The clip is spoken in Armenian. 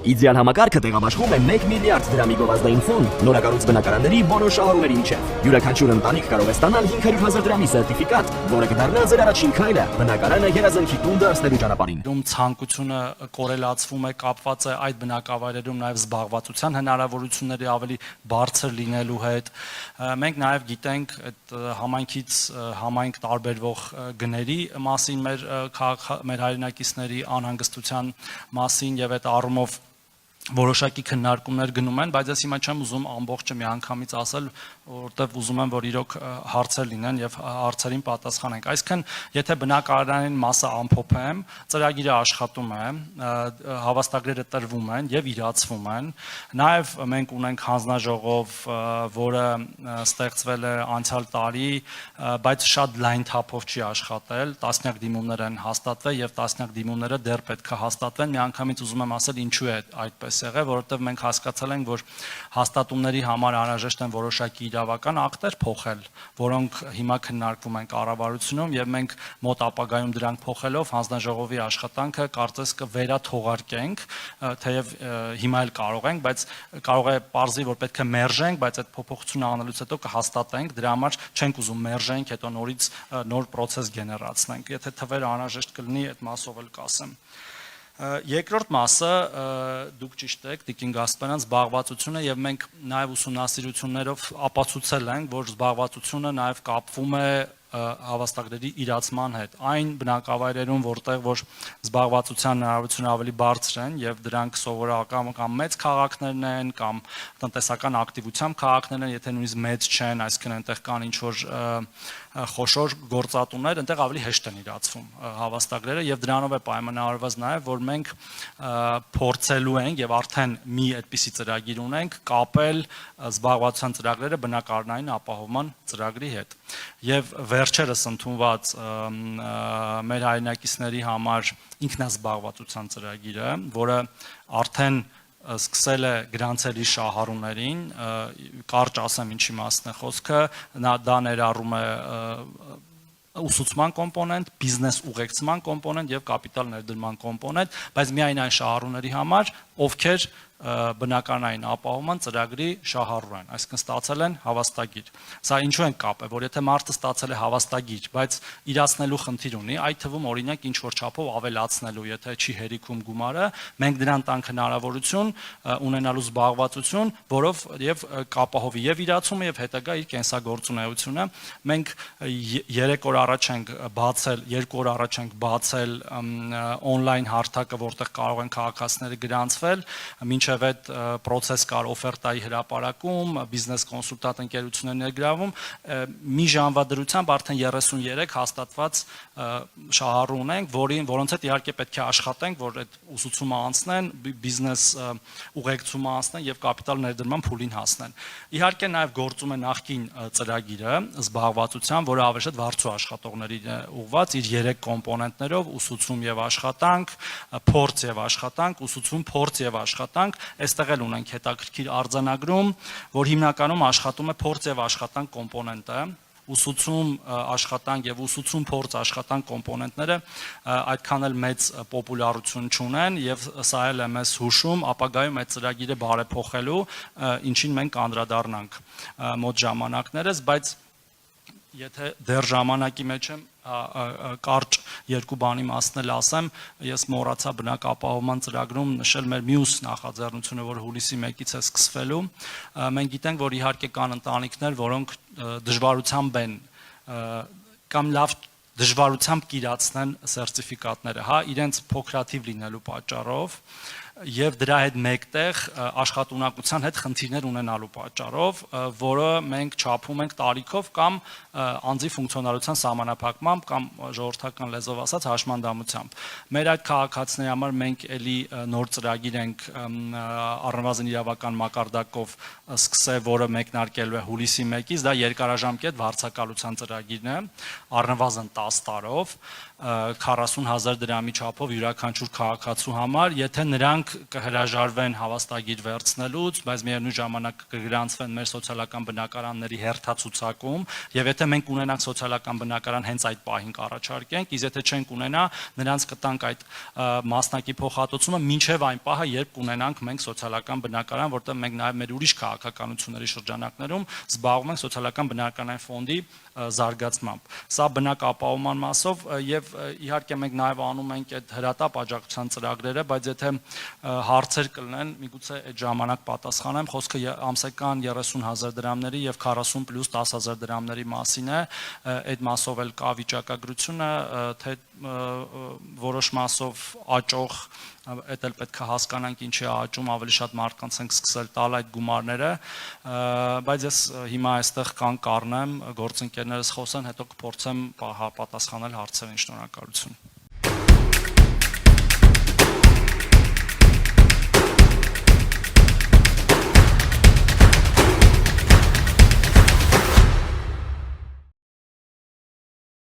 Իդեալ համակարգը տեղաբաշխում է 1 միլիարդ դրամի գովազդային ֆոնդ նորակառույց բնակարանների բոլոր շահառուների միջև։ Յուրաքանչյուր ընտանիք կարող է ստանալ 500,000 դրամի սերտիֆիկատ, որը կդառնա ձեր առաջին քայլը բնակարանը երազանքի տուն դարձնելու ճանապարհին։ Ցանկությունը կորելացվում է, կապված է այդ բնակավայրերում նաև զբաղվածության հնարավորությունների ավելի բարձր լինելու հետ։ Մենք նաև գիտենք այդ համայնքից համայնք տարբերվող գների մասին, մեր հայրենակիցների անհանգստության մասին եւ այդ առումով որոշակի քննարկումներ գնում են, բայց ես հիմա չեմ ուզում ամբողջը միանգամից ասել, որովհետև ուզում եմ, որ իրոք հարցեր լինեն եւ հարցերին պատասխանենք։ Այսինքն, եթե բնակարանային մասը ամփոփեմ, ծրագիրը աշխատում է, հավաստագրերը տրվում են եւ իրացվում են։ Նաեւ մենք ունենք հանձնաժողով, որը ստեղծվել է անցյալ տարի, բայց շատ լայն թափով չի աշխատել, տասնյակ դիմումներ են հաստատվել եւ տասնյակ դիմումները դեռ պետք է հաստատվեն։ Միանգամից ուզում եմ ասել ինչու է այդպես եղել, որովհետև մենք հասկացել ենք, որ հաստատումների համար անհրաժեշտ են որոշակի իրավական ակտեր փոխել, որոնք հիմա քննարկվում են կառավարությունում եւ մենք մոտ ապագայում դրանք փոխելով հանձնաժողովի աշխատանքը կարծես կվերաթողարկենք, թեև հիմա էլ կարող ենք, բայց կարող է պարզի, որ պետք է մերժենք, բայց այդ փոփոխությունը անելուց հետո կհաստատենք, դրա համար չենք ուզում մերժենք, հետո նորից նոր process գեներացնենք։ Եթե թվերը անհրաժեշտ կլինի, այդ մասով էլ կասեմ։ Երկրորդ մասը դուք ճիշտ եք, Տիկին Գասպարյան, զբաղվածությունը եւ մենք նաեւ ուսումնասիրություններով ապացուցել ենք, որ զբաղվածությունը նաեւ կապվում է հավաստագրերի իրացման հետ այն բնակավայրերում, որտեղ որ զբաղվածության հնարավորությունը ավելի բարձր են եւ դրանք սովորական կամ մեծ քաղաքներն են կամ տնտեսական ակտիվությամբ քաղաքներն են, եթե նույնիսկ մեծ չեն, այսինքն այնտեղ կան ինչ որ խոշոր գործատուներ, այնտեղ ավելի հեշտ են իրացվում հավաստագրերը եւ դրանով է պայմանավորված նաեւ, որ մենք փորձելու ենք եւ արդեն մի այդպիսի ծրագիր ունենք կապել զբաղվածության ծրագրերը բնակարանային ապահովման ծրագրի հետ եւ վերջերս ընդունված մեր հայրենակիցների համար ինքնազբաղվածության ծրագիրը, որը արդեն սկսել է գրանցելի շահառուներին, կարճ ասեմ ինչի մասն է խոսքը, դա ներառում է ուսուցման կոմպոնենտ, բիզնես ուղեկցման կոմպոնենտ եւ կապիտալ ներդրման կոմպոնենտ, բայց միայն այն շահառուների համար, ովքեր բնակարանային ապահովման ծրագրի շահառու են, այսինքն ստացել են հավաստագիր։ Սա ինչու են կապը, որ եթե մարդը ստացել է հավաստագիր, բայց իրացնելու խնդիր ունի, այդ թվում օրինակ ինչ որ չափով ավելացնելու, եթե չի հերիքում գումարը, մենք դրան տանք հնարավորություն ունենալու զբաղվածություն, որով եւ կապահովի եւ իրացումը եւ հետագա իր կենսագործունեությունը։ Մենք 3 օր առաջ ենք բացել, 2 օր առաջ ենք բացել on-line հարթակը, որտեղ կարող են քաղաքացիները գրանցվել, մինչև այդ process կար օֆերտայի հրապարակում, բիզնես կոնսուլտանտ ընկերություններ ներգրավում, մի ժամվա դրությամբ արդեն 33 հաստատված շահառու ունենք, որոնց հետ իհարկե պետք է աշխատենք, որ այդ ուսուցումը անցնեն, բիզնես ուղեկցումը անցնեն եւ կապիտալ ներդրման փուլին հասնեն։ Իհարկե նաեւ գործում է նախկին ծրագիրը զբաղվածության, որը ավելի շատ վարձու աշխատողների ուղղված իր 3 կոմպոնենտներով՝ ուսուցում եւ աշխատանք, փորձ եւ աշխատանք, ուսուցում, փորձ եւ աշխատանք, այստեղ էլ ունենք հետաքրքիր արձանագրում, որ հիմնականում աշխատում է փորձ եւ աշխատանք կոմպոնենտը, ուսուցում աշխատանք եւ ուսուցում փորձ աշխատանք կոմպոնենտները այդքան էլ մեծ պոպուլարություն չունեն եւ սա էլ է մեզ հուշում ապագայում այդ ծրագիրը բարեփոխելու, ինչին մենք անդրադառնանք մոտ ժամանակներս, բայց եթե դեռ ժամանակի մեջ եմ կարճ երկու բանի մասն էլ ասեմ, ես մոռացա բնակապահովման ծրագրում նշել մեր մյուս նախաձեռնությունը, որ հուլիսի 1-ից է սկսվելու։ Մենք գիտենք, որ իհարկե կան ընտանիքներ, որոնք դժվարությամբ են կամ լավ դժվարությամբ կիրացնեն սերտիֆիկատները, հա, իրենց փոքրաթիվ լինելու պատճառով եւ դրա հետ մեկտեղ աշխատունակության հետ խնդիրներ ունենալու պատճառով, որը մենք չափում ենք տարիքով կամ անձի ֆունկցիոնալության սահմանափակմամբ կամ ժողովրդական լեզվով ասած հաշմանդամությամբ։ Մեր այդ քաղաքացիների համար մենք էլի նոր ծրագիր ենք առնվազն իրավական մակարդակով սկսել, որը մեկնարկելու է հուլիսի 1-ից, դա երկարաժամկետ վարձակալության ծրագիրն է, առնվազն 10 տարով, 40,000 դրամի չափով յուրաքանչյուր քաղաքացու համար, եթե նրանք կհրաժարվեն հավաստագիր վերցնելուց, բայց միևնույն ժամանակ կգրանցվեն մեր սոցիալական բնակարանների հերթացուցակում, եւ եթե մենք ունենանք սոցիալական բնակարան հենց այդ պահին կառաջարկենք, իսկ եթե չենք ունենա, նրանց կտանք այդ մասնակի փոխհատուցումը մինչեւ այն պահը, երբ կունենանք մենք սոցիալական բնակարան, որտեղ մենք նաեւ մեր ուրիշ քաղաքականությունների շրջանակներում զբաղվում ենք սոցիալական բնակարանային ֆոնդի զարգացմամբ։ Սա բնակ ապահովման մասով եւ իհարկե մենք նաեւ անում ենք այդ հրատապ աջակցության ծրագրերը, բայց եթե հարցեր կլինեն, միգուցե այդ ժամանակ պատասխանեմ, խոսքը ամսական 30,000 դրամների եւ 40 + 10,000 դրամների մասին է, այդ մասով էլ կա վիճակագրությունը, թե որոշ մասով աճող Այդ էլ պետք է հասկանանք ինչի է աճում, ավելի շատ մարդկանց ենք սկսել տալ այդ գումարները, բայց ես հիմա այստեղ կան կառնեմ, գործընկերներս խոսեն, հետո կփորձեմ պատասխանել հարցերին, շնորհակալություն։